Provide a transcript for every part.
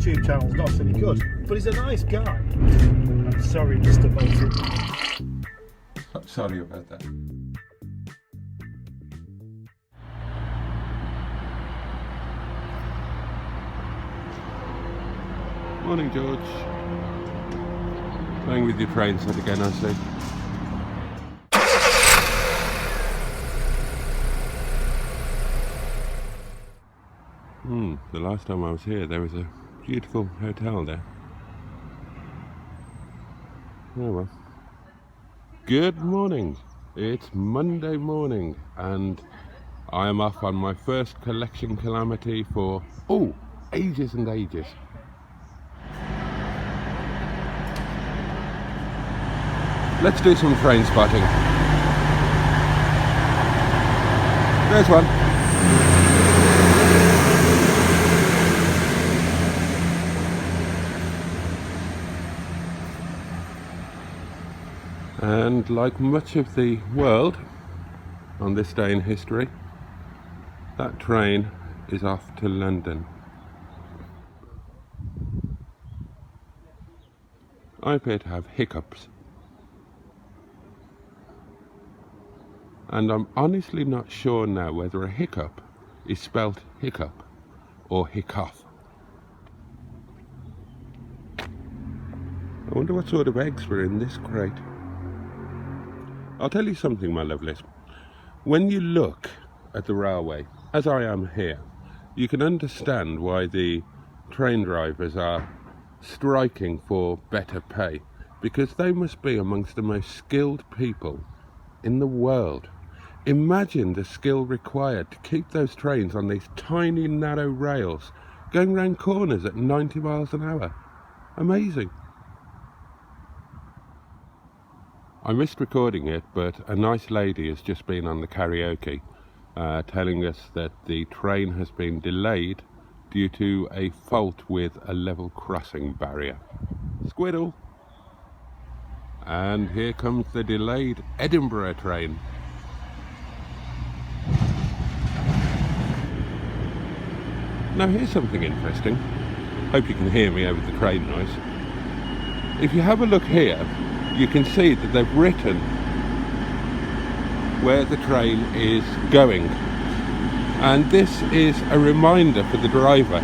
YouTube channel's not any good, but he's a nice guy. I'm sorry, Mr. Bolton. I'm sorry about that. Morning, George. Playing with your train set again, I see. The last time I was here, there was a beautiful hotel there. Oh well. Good morning. It's Monday morning and I am off on my first collection calamity for, ages and ages. Let's do some train spotting. There's one. And like much of the world on this day in history, that train is off to London. I appear to have hiccups. And I'm honestly not sure now whether a hiccup is spelt hiccup or hiccup. I wonder what sort of eggs were in this crate. I'll tell you something, my lovelies. When you look at the railway, as I am here, you can understand why the train drivers are striking for better pay, because they must be amongst the most skilled people in the world. Imagine the skill required to keep those trains on these tiny narrow rails going round corners at 90 miles an hour. Amazing. I missed recording it, but a nice lady has just been on the karaoke telling us that the train has been delayed due to a fault with a level crossing barrier. Squiddle! And here comes the delayed Edinburgh train. Now here's something interesting. Hope you can hear me over the train noise. If you have a look here, you can see that they've written where the train is going, and this is a reminder for the driver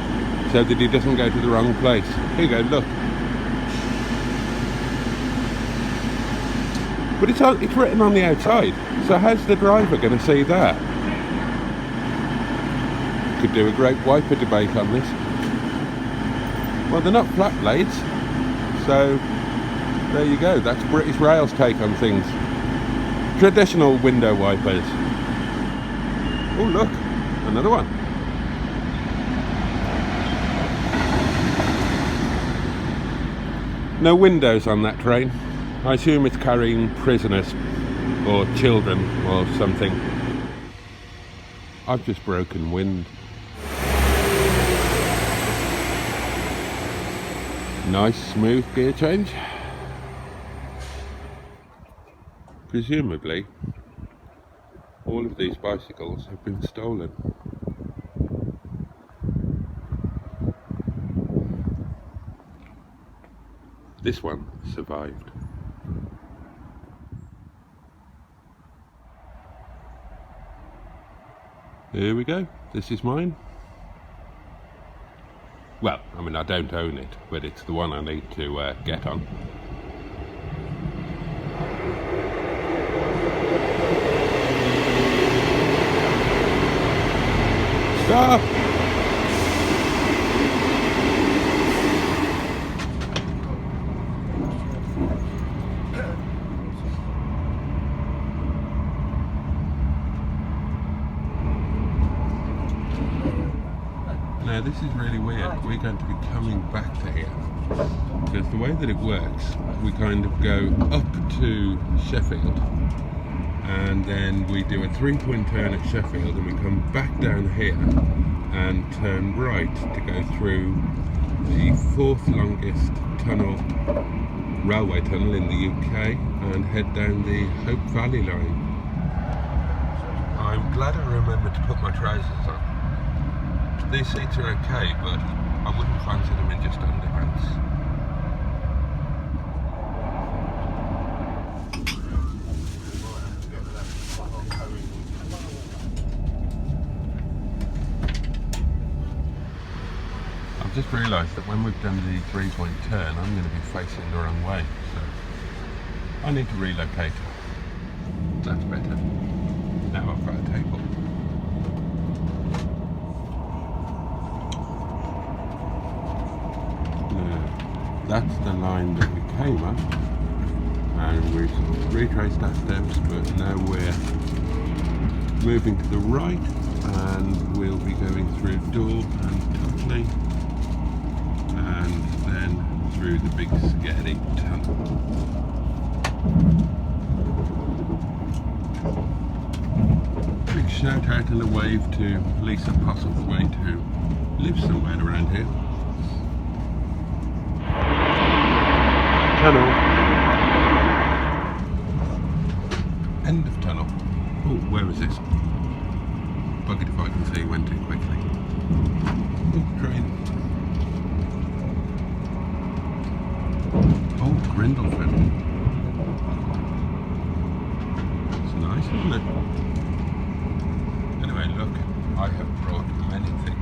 so that he doesn't go to the wrong place. Here you go, look. But it's written on the outside, so how's the driver going to see that? Could do a great wiper debate on this. Well, they're not flat blades, so there you go, that's British Rail's take on things. Traditional window wipers. Oh look, another one. No windows on that train. I assume it's carrying prisoners or children or something. I've just broken wind. Nice smooth gear change. Presumably, all of these bicycles have been stolen. This one survived. Here we go, this is mine. Well, I mean, I don't own it, but it's the one I need to get on. Stop! Now this is really weird. We're going to be coming back to here because the way that it works, we kind of go up to Sheffield and then we do a 3-point turn at Sheffield, and we come back down here and turn right to go through the 4th longest railway tunnel in the UK, and head down the Hope Valley line. I'm glad I remembered to put my trousers on. These seats are okay, but I wouldn't fancy them in just underpants. I've just realised that when we've done the 3-point turn, I'm going to be facing the wrong way, so I need to relocate. That's better. Now I've got a table. That's the line that we came up, and we've retraced our steps, but now we're moving to the right, and we'll be going through Dole and Tutley, and then through the big Sketty tunnel. Big shout out and a wave to Lisa Postlethwaite, who lives somewhere around here. Tunnel. End of tunnel. Oh, where is this? Buggered if I can see, went too quickly. Oh, train. Oh, Grindleford. It's nice, isn't it? Anyway, look, I have brought many things.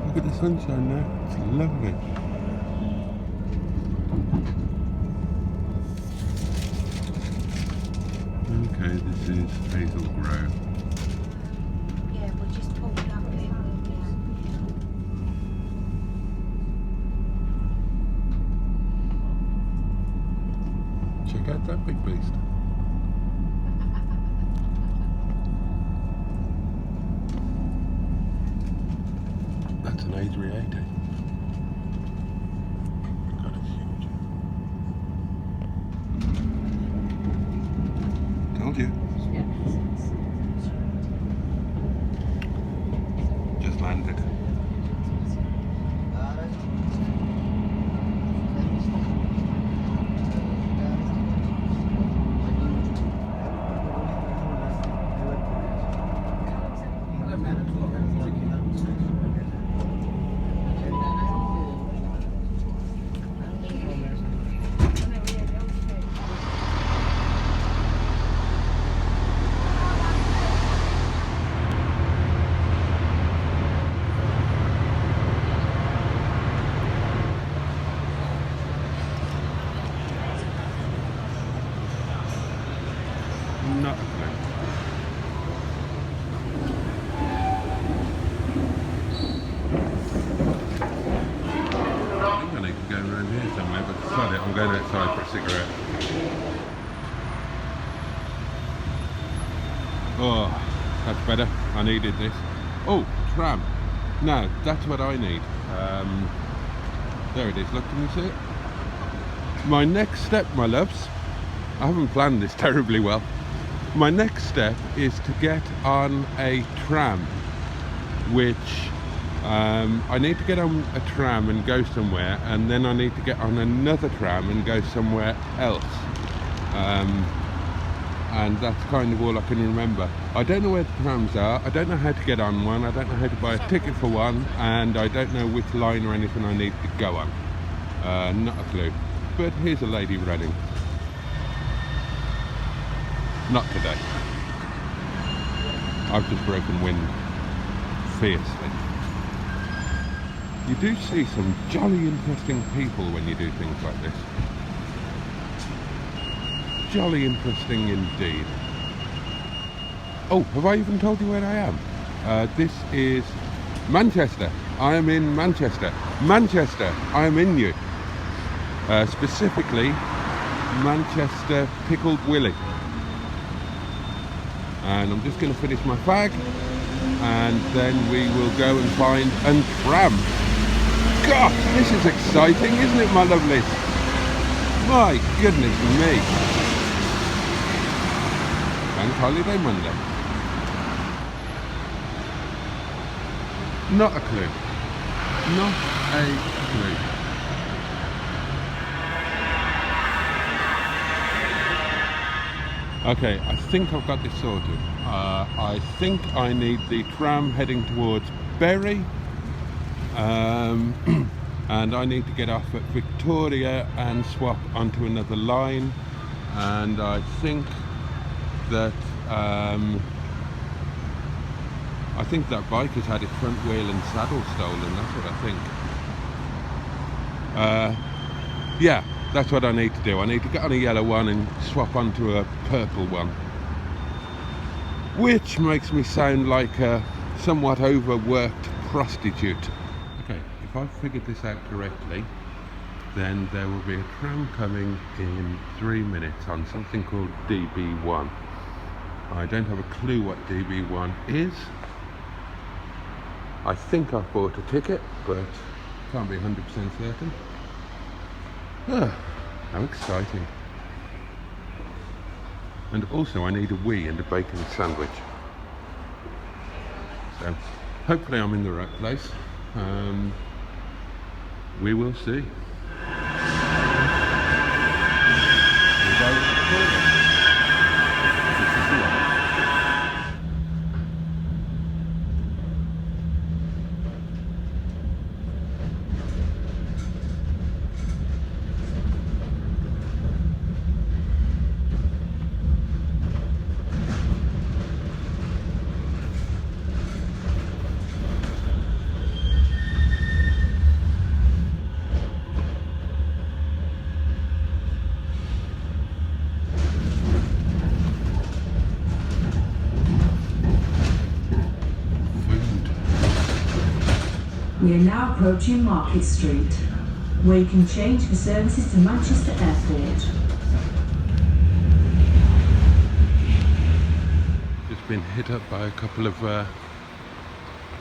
Look at the sunshine now, it's lovely. Okay, this is Hazel Grove. Yeah, we'll just pull it up here. Check out that big beast. That's an A380. God, it's huge. Told you. Just landed. going outside for a cigarette. Oh, that's better. I needed this. Oh, tram. No, that's what I need. There it is. Look, can you see it? My next step, my loves, I haven't planned this terribly well. My next step is to get on a tram, which I need to get on a tram and go somewhere, and then I need to get on another tram and go somewhere else. And that's kind of all I can remember. I don't know where the trams are, I don't know how to get on one, I don't know how to buy a ticket for one, and I don't know which line or anything I need to go on. Not a clue. But here's a lady running. Not today. I've just broken wind fiercely. You do see some jolly interesting people when you do things like this. Jolly interesting indeed. Oh, have I even told you where I am? This is Manchester. I am in Manchester. Manchester, I am in you. Specifically, Manchester Pickled Willy. And I'm just going to finish my fag, and then we will go and find a tram. Gosh, this is exciting, isn't it, my lovelies? My goodness me. Bank holiday Monday. Not a clue. Not a clue. Okay, I think I've got this sorted. I think I need the tram heading towards Bury, and I need to get off at Victoria and swap onto another line, and I think that bike has had its front wheel and saddle stolen. That's what I think. Yeah, that's what I need to do. I need to get on a yellow one and swap onto a purple one, which makes me sound like a somewhat overworked prostitute. Okay, if I've figured this out correctly, then there will be a tram coming in 3 minutes on something called DB1. I don't have a clue what DB1 is. I think I've bought a ticket, but can't be 100% certain. How exciting. And also I need a wee and a bacon sandwich. So hopefully I'm in the right place. We will see. We are now approaching Market Street, where you can change for services to Manchester Airport. Just been hit up by a couple of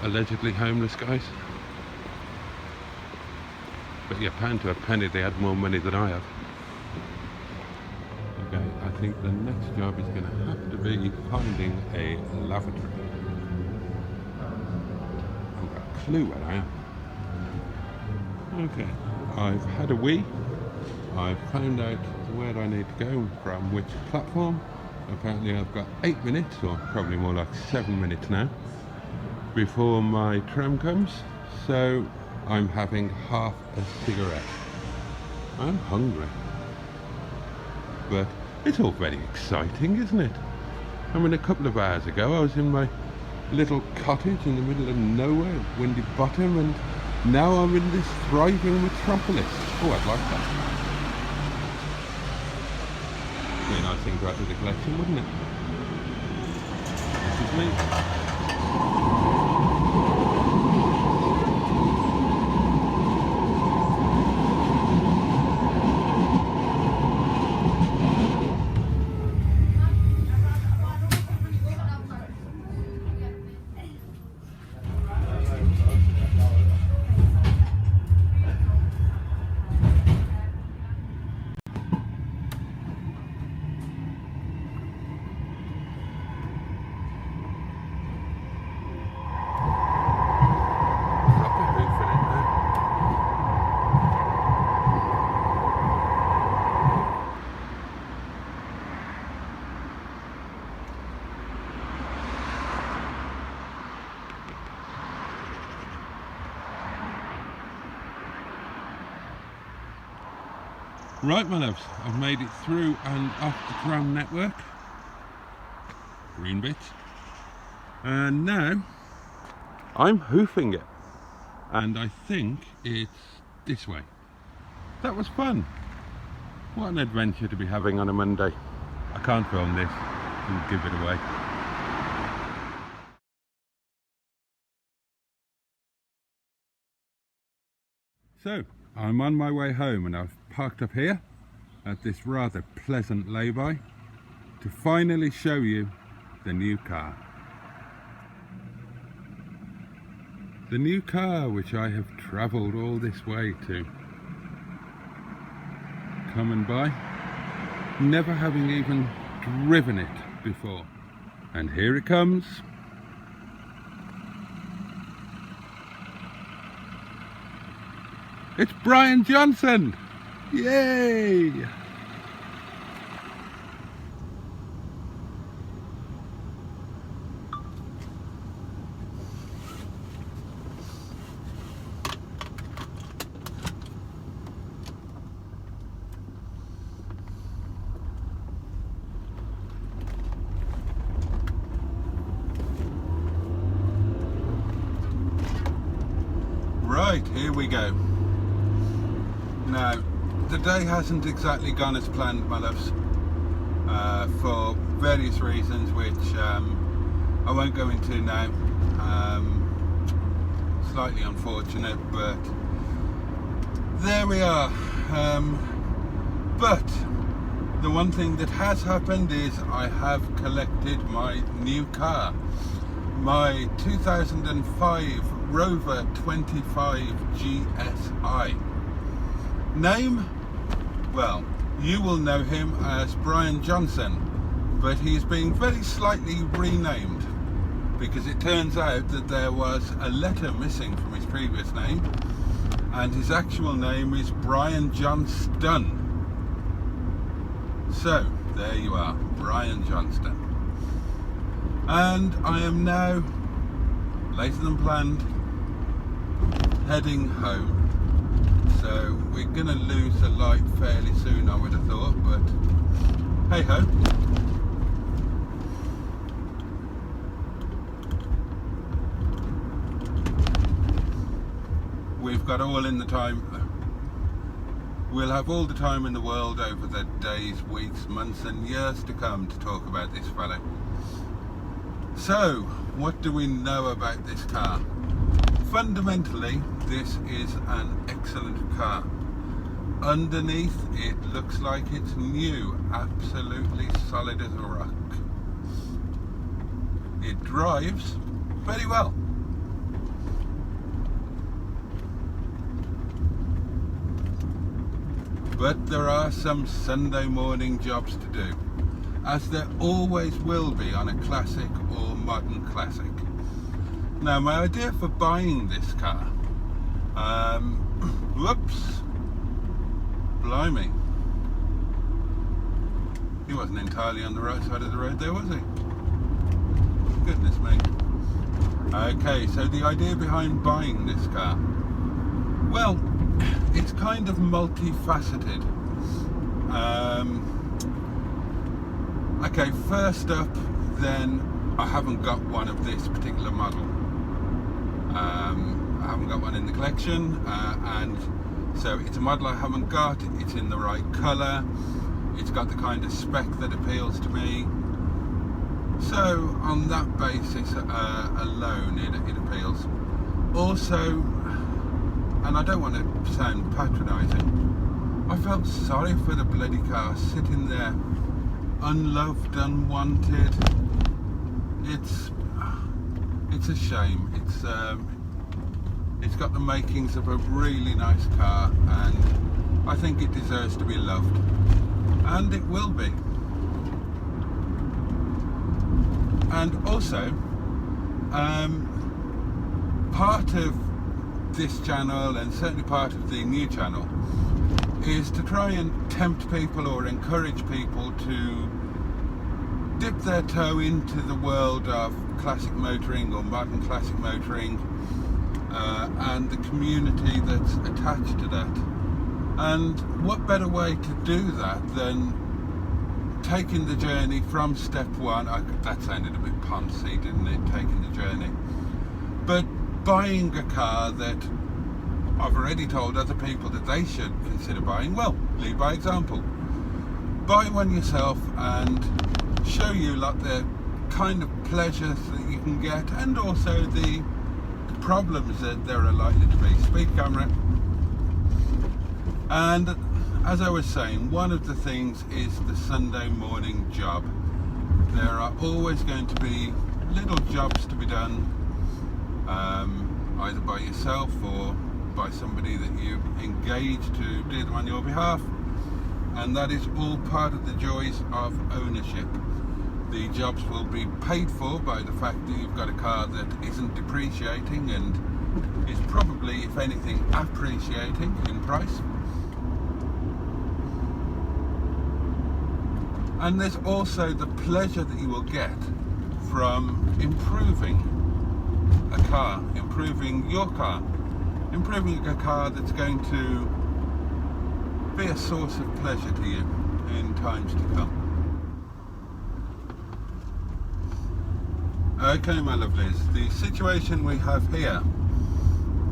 allegedly homeless guys. But yeah, pound to a penny, they had more money than I have. Okay, I think the next job is going to have to be finding a lavatory. I've got a clue where I am. Okay, I've had a wee. I've found out where I need to go from which platform. Apparently I've got 8 minutes, or probably more like 7 minutes now, before my tram comes. So I'm having half a cigarette. I'm hungry. But it's all very exciting, isn't it? I mean, a couple of hours ago I was in my little cottage in the middle of nowhere, Windy Bottom, and now I'm in this thriving metropolis. Oh, I'd like that. Be a nice thing to add to the collection, wouldn't it? This is me. Right, my loves, I've made it through and off the tram network. Green bits. And now I'm hoofing it. And I think it's this way. That was fun. What an adventure to be having on a Monday. I can't film this and give it away. So, I'm on my way home and I've parked up here at this rather pleasant lay-by to finally show you the new car. The new car which I have travelled all this way to come and buy, never having even driven it before. And here it comes. It's Brian Johnson! Yay! Right, here we go. Now, the day hasn't exactly gone as planned, my loves, for various reasons which I won't go into now. Slightly unfortunate, but there we are. But the one thing that has happened is I have collected my new car, my 2005 Rover 25 GSi. Name? Well, you will know him as Brian Johnson, but he's being very slightly renamed because it turns out that there was a letter missing from his previous name and his actual name is Brian Johnston. So, there you are, Brian Johnston. And I am now, later than planned, heading home. So we're going to lose the light fairly soon, I would have thought, but hey ho. We've got all in the time. We'll have all the time in the world over the days, weeks, months and years to come to talk about this fellow. So, what do we know about this car? Fundamentally, this is an excellent car. Underneath, it looks like it's new, absolutely solid as a rock. It drives very well. But there are some Sunday morning jobs to do, as there always will be on a classic or modern classic. Now, my idea for buying this car, whoops, blimey, he wasn't entirely on the right side of the road there, was he? Goodness me. Okay, so the idea behind buying this car, well, it's kind of multifaceted. Okay, first up, then, I haven't got one of this particular model. I haven't got one in the collection, and so it's a model I haven't got. It's in the right colour, it's got the kind of spec that appeals to me, so on that basis alone it appeals. Also, and I don't want to sound patronising, I felt sorry for the bloody car sitting there unloved, unwanted. It's a shame. It's got the makings of a really nice car, and I think it deserves to be loved, and it will be. And also, part of this channel, and certainly part of the new channel, is to try and tempt people or encourage people to dip their toe into the world of classic motoring or modern classic motoring, and the community that's attached to that. And what better way to do that than taking the journey from step one? That sounded a bit poncy, didn't it? Taking the journey. But buying a car that I've already told other people that they should consider buying. Well, lead by example. Buy one yourself and show you like the kind of pleasures that you can get, and also the problems that there are likely to be. Speed camera. And as I was saying, one of the things is the Sunday morning job. There are always going to be little jobs to be done, either by yourself or by somebody that you engage to do them on your behalf, and that is all part of the joys of ownership. The jobs will be paid for by the fact that you've got a car that isn't depreciating and is probably, if anything, appreciating in price. And there's also the pleasure that you will get from improving a car, improving your car, improving a car that's going to be a source of pleasure to you in times to come. Okay, my lovelies, the situation we have here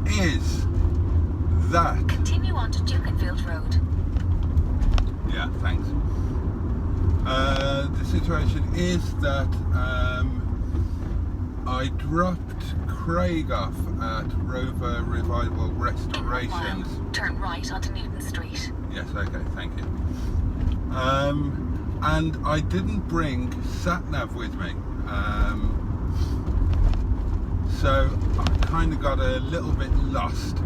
is that... Continue on to Dukenfield Road. Yeah, thanks. The situation is that I dropped Craig off at Rover Revival Restorations. Turn right onto Newton Street. Yes, okay, thank you. And I didn't bring sat-nav with me. So I kind of got a little bit lost.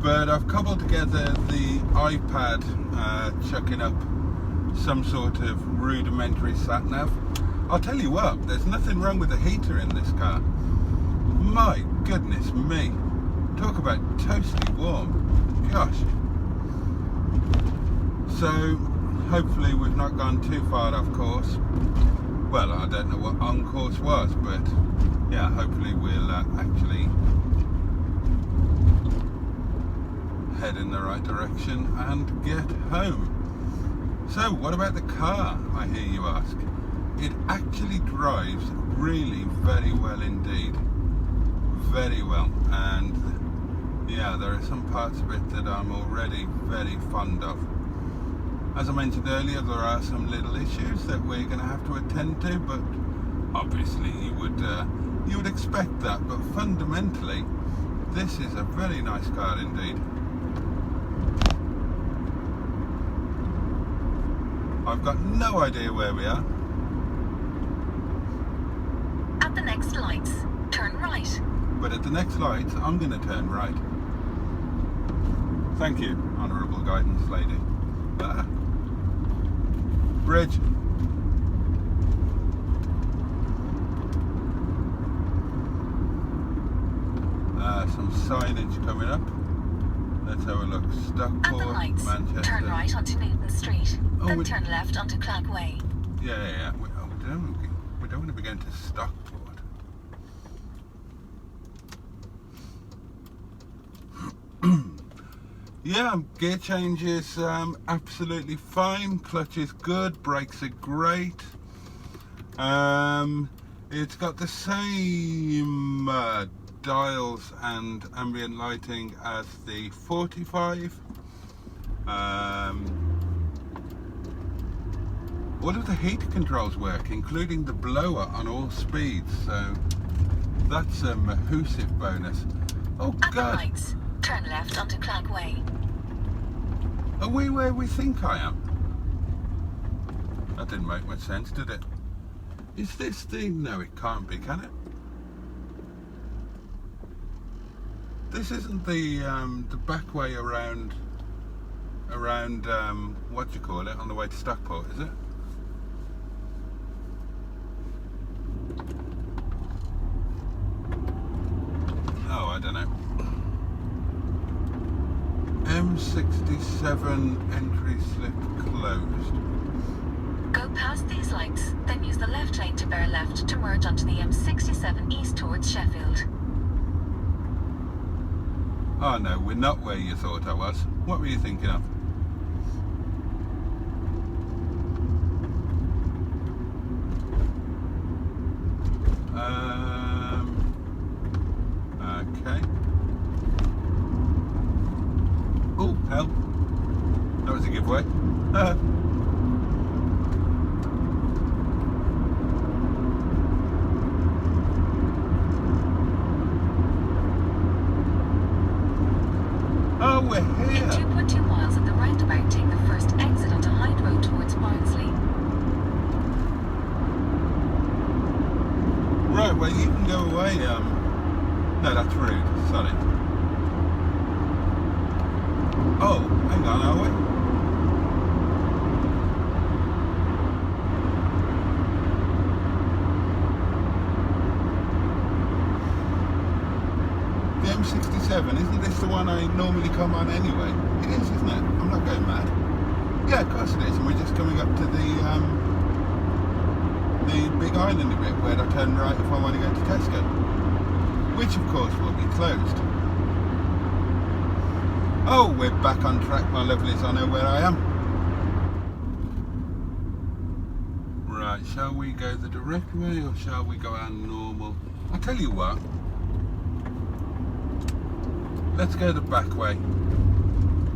But I've cobbled together the iPad, chucking up some sort of rudimentary sat-nav. I'll tell you what, there's nothing wrong with the heater in this car. My goodness me. Talk about toasty warm. Gosh. So, hopefully we've not gone too far off course. Well, I don't know what on course was, but yeah, hopefully we'll actually head in the right direction and get home. So, what about the car, I hear you ask? It actually drives really very well indeed. Very well. And yeah, there are some parts of it that I'm already very fond of. As I mentioned earlier, there are some little issues that we're going to have to attend to, but obviously you would expect that. But fundamentally, this is a very nice car indeed. I've got no idea where we are. At the next lights, turn right. But at the next light, I'm going to turn right. Thank you, Honourable Guidance Lady. Bridge. Some signage coming up. Let's have a look. At the Stockport, lights, Manchester. turn right onto Newton Street. Oh, Then turn left onto Clag Way. Yeah. We don't want to be going to Stockport. Yeah, gear change is absolutely fine. Clutch is good. Brakes are great. It's got the same dials and ambient lighting as the 45. All of the heater controls work, including the blower on all speeds, so that's a mahoosive bonus. Oh At the God! lights, turn left onto Clag Way. Are we where we think I am? That didn't make much sense, did it? Is this the... No, it can't be, can it? This isn't the back way around what do you call it, on the way to Stockport, is it? Oh, I don't know. M67 entry slip closed. Go past these lights, then use the left lane to bear left to merge onto the M67 east towards Sheffield. Oh no, we're not where you thought I was. What were you thinking of? Okay. Oh, hell. That was a giveaway. Oh, we're here. In 2.2 miles at the roundabout, take the first exit onto Hyde Road towards Barnsley. Right, well, you can go away. No, that's rude. Sorry. Oh, hang on, are we? The M67, isn't this the one I normally come on anyway? It is, isn't it? I'm not going mad. Yeah, of course it is. And we're just coming up to the Big Island a bit, where I turn right if I want to go to Tesco, which of course will be closed. Oh, we're back on track, my lovelies. I know where I am. Right, shall we go the direct way or shall we go our normal? I'll tell you what, let's go the back way,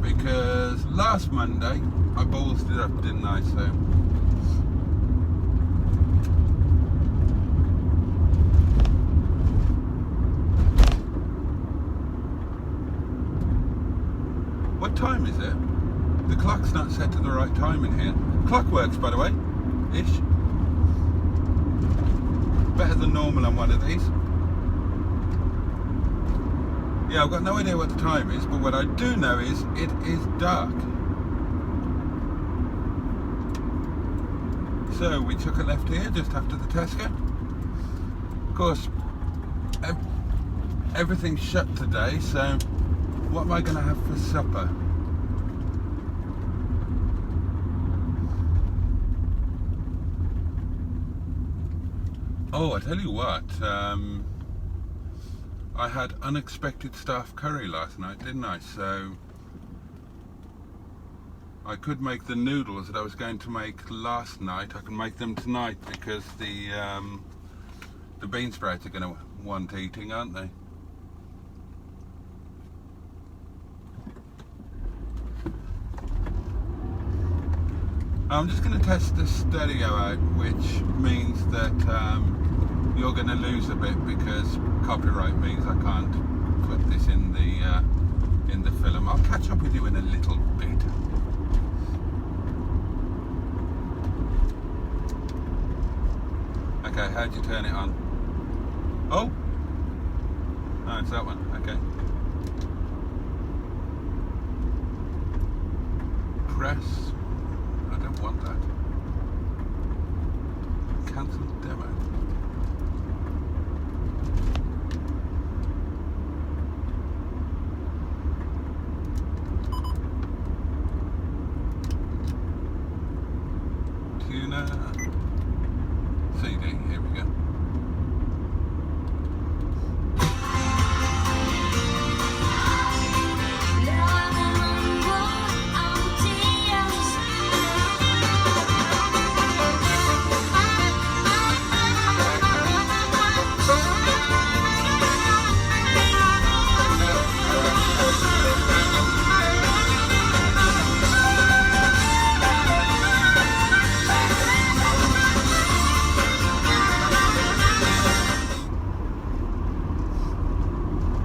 because last Monday I ballsed it up, didn't I? So what time is it? The clock's not set to the right time in here. Clock works, by the way, ish. Better than normal on one of these. Yeah, I've got no idea what the time is, but what I do know is it is dark. So we took a left here just after the Tesco. Of course, everything's shut today, so what am I going to have for supper? Oh, I tell you what, I had unexpected staff curry last night, didn't I? So I could make the noodles that I was going to make last night. I can make them tonight because the bean sprouts are going to want eating, aren't they? I'm just going to test the stereo out, which means that you're going to lose a bit because copyright means I can't put this in the film. I'll catch up with you in a little bit. Okay, how'd you turn it on? Oh! Oh, it's that one. Okay. Press. I don't want that. Cancel demo. Tuner. CD, here we go.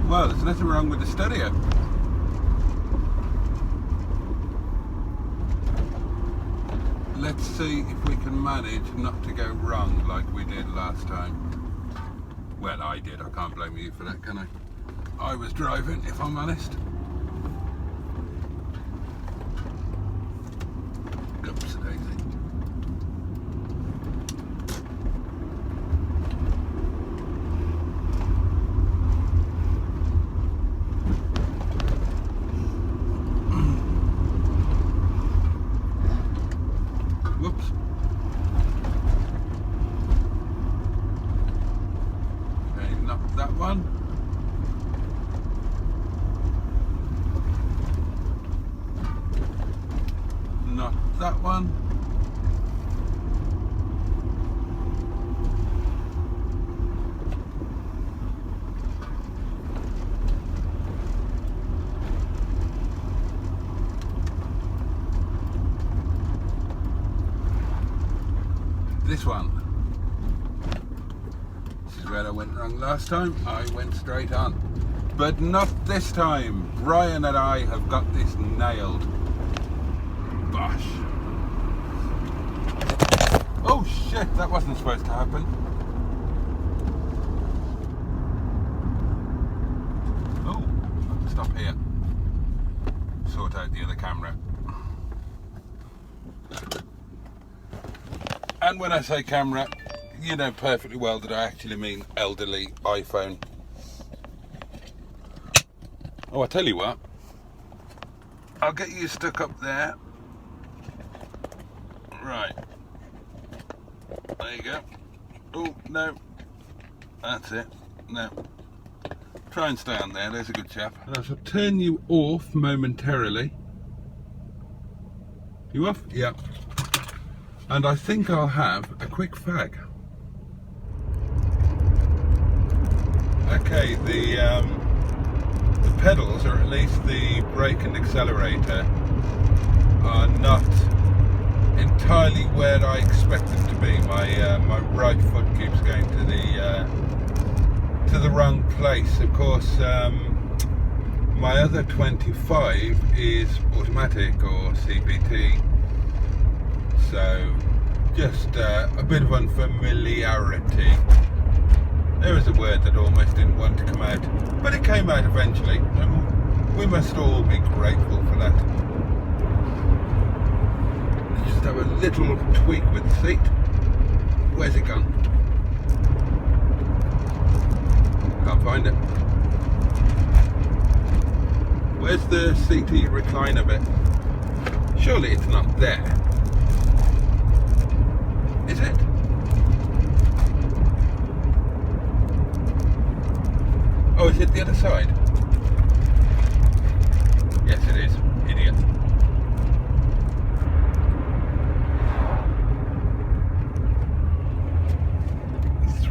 Well, there's nothing wrong with the stereo. Let's see if we can manage not to go wrong like we did last time. Well, I did. I can't blame you for that, can I? I was driving, if I'm honest. Oops, daisy. Whoops. Okay, not that one. one. This one. This is where I went wrong last time. I went straight on. But not this time. Brian and I have got this nailed. Bosh. Oh shit, that wasn't supposed to happen. Oh, stop here. Sort out the other camera. And when I say camera, you know perfectly well that I actually mean elderly iPhone. Oh, I tell you what, I'll get you stuck up there. Right. There you go. Oh, no. That's it. No. Try and stay on there, there's a good chap. And I shall turn you off momentarily. You off? Yeah. And I think I'll have a quick fag. Okay, the pedals, or at least the brake and accelerator, are not entirely where I expect them to be. My right foot keeps going to the wrong place. Of course, my other 25 is automatic or CDTi. So, just a bit of unfamiliarity. There was a word that almost didn't want to come out, but it came out eventually, and we must all be grateful for that. Just have a little tweak with the seat. Where's it gone? Can't find it. Where's the seaty recliner bit? Surely it's not there. Is it? Oh, is it the other side? Yes, it is. Idiot.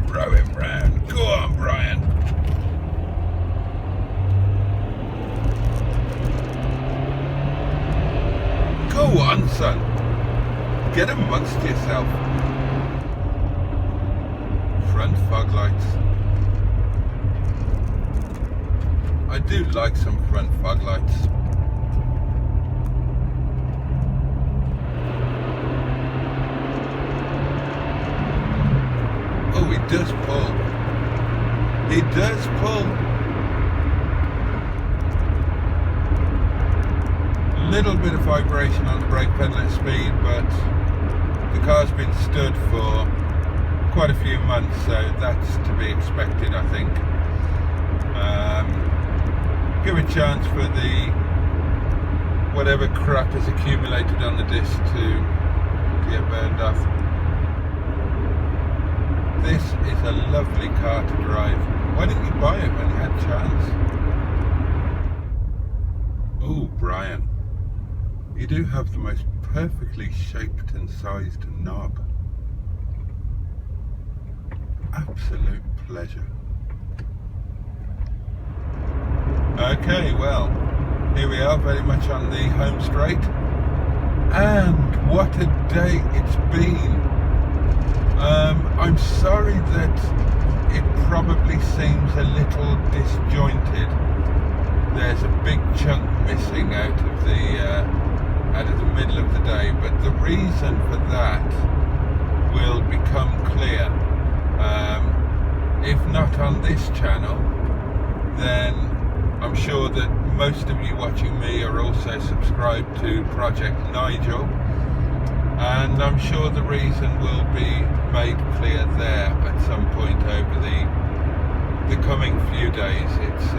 Throw him round. Go on, Brian. Go on, son. Get amongst yourself. Front fog lights. I do like some front fog lights. Oh, he does pull. He does pull. Little bit of vibration on the brake pedal at speed, but the car's been stood for quite a few months, so that's to be expected, I think. Give a chance for the whatever crap has accumulated on the disc to get burned off. This is a lovely car to drive. Why didn't you buy it when you had chance? Oh, Brian, you do have the most perfectly shaped and sized knob. Absolute pleasure. Okay, well, here we are, very much on the home straight, and what a day it's been. I'm sorry that it probably seems a little disjointed. There's a big chunk missing out of the middle of the day, but the reason for that will become clear. If not on this channel, then I'm sure that most of you watching me are also subscribed to Project Nigel, and I'm sure the reason will be made clear there at some point over the coming few days. It's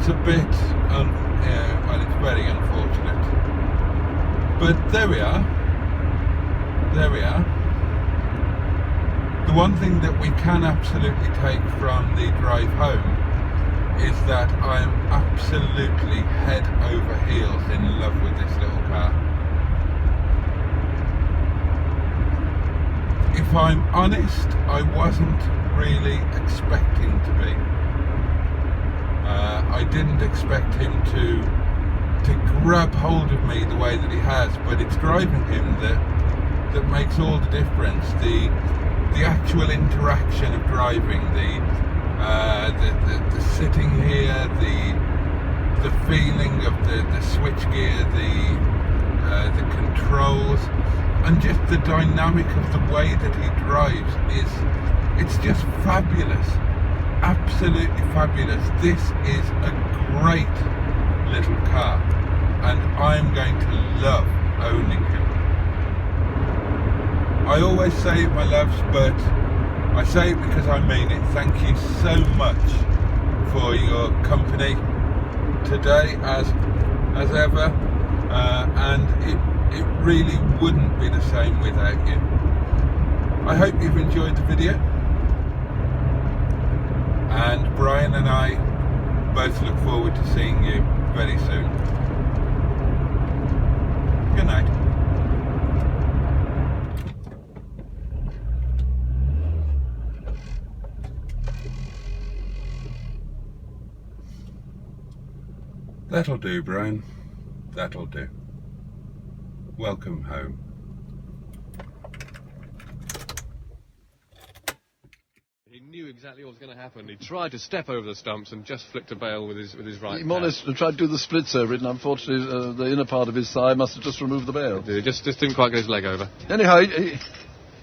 a bit, well, it's very unfortunate, but there we are. There we are. The one thing that we can absolutely take from the drive home is that I am absolutely head over heels in love with this little car. if I'm honest, I wasn't really expecting to be. I didn't expect him to grab hold of me the way that he has, but it's driving him that makes all the difference. The actual interaction of driving, the sitting here, the feeling of the switch gear, the controls, and just the dynamic of the way that he drives it's just fabulous, absolutely fabulous. This is a great little car, and I'm going to love owning him. I always say it, my loves, but I say it because I mean it. Thank you so much for your company today, as ever, and it really wouldn't be the same without you. I hope you've enjoyed the video, and Brian and I both look forward to seeing you very soon. Good night. That'll do, Brian. That'll do. Welcome home. He knew exactly what was going to happen. He tried to step over the stumps and just flicked a bail with his right He more or less tried to do the splits over it, and unfortunately the inner part of his thigh must have just removed the bail. He just didn't quite get his leg over. Anyhow,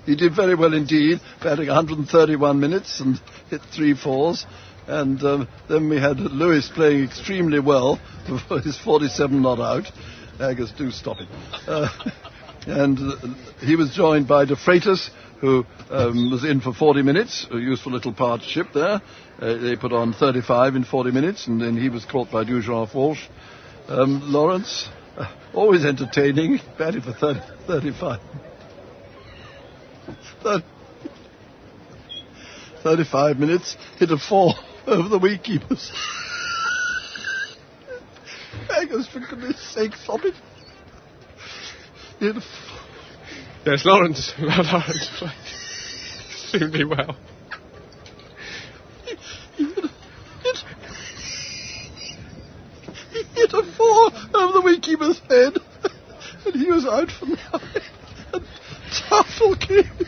he did very well indeed, batting 131 minutes and hit 3 fours. And then we had Lewis playing extremely well for his 47 not out. Agus, do stop it. And he was joined by De Freitas, who was in for 40 minutes, a useful little partnership there. They put on 35 in 40 minutes, and then he was caught by Dujean Walsh. Lawrence, always entertaining, batted for 35. 35 minutes, hit a 4 over the wicketkeepers. Agus, for goodness sake, stop it. Hit a Yes, Lawrence played extremely well. He hit a 4 over the wicketkeeper's head, and he was out for 9. And Tuffle came in,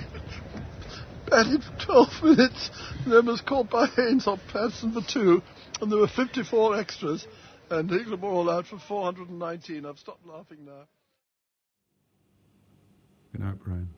batted for 12 minutes, and then was caught by Haynes off Patson for 2, and there were 54 extras, and England were all out for 419. I've stopped laughing now. Good night, Brian.